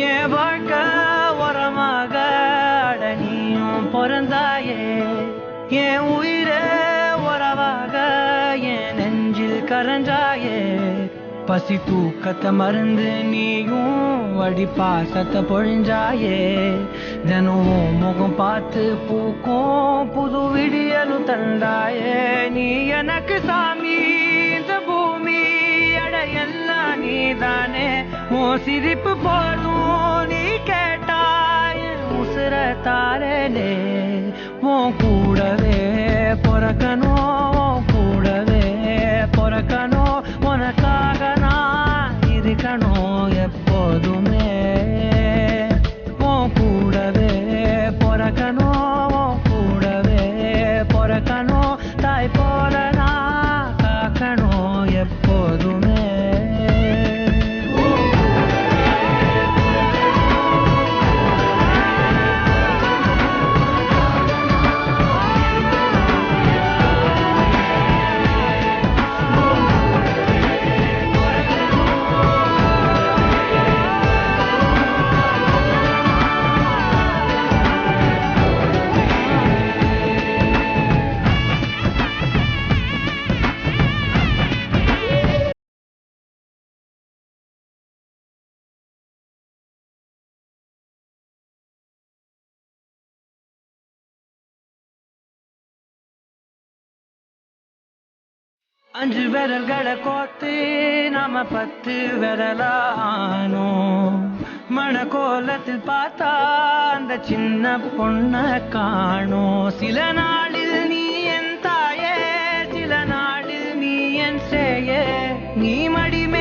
என் வாழ்க்கை உரமாக அடனியும் பிறந்தாயே, என் உயிரே உறவாக என் நெஞ்சில் கரஞ்சாயே. பசி தூக்கத்தை மருந்து நீயும் வடி பாசத்தை பொழிஞ்சாயே. தினம் முகம் பார்த்து பூக்கும் புது விடியலும் தந்தாயே. நீ எனக்கு சாமி, இந்த பூமி அடையெல்லாம் நீதானே. ஓ சிரிப்பு போதும் நீ கேட்டாய் உசுர தாரலே. உன் கூடவே பொறக்கணும், கூடவே பொறக்கணும். உனக்காக நான் இருக்கணும் எப்போதுமே. உன் கூடவே பொறக்கணும், கூடவே பொறக்கணும். தாய் போல நான் காக்கணும் எப்போதுமே. அஞ்சு விரல்களை கோத்து நாம 10 விரலானோம். மணக்கோலத்தில் பார்த்தா அந்த சின்ன பொண்ண காணோம். சில நாளில் நீ என் தாயே, சில நாளில் நீ என் சேயே. நீ மடிமே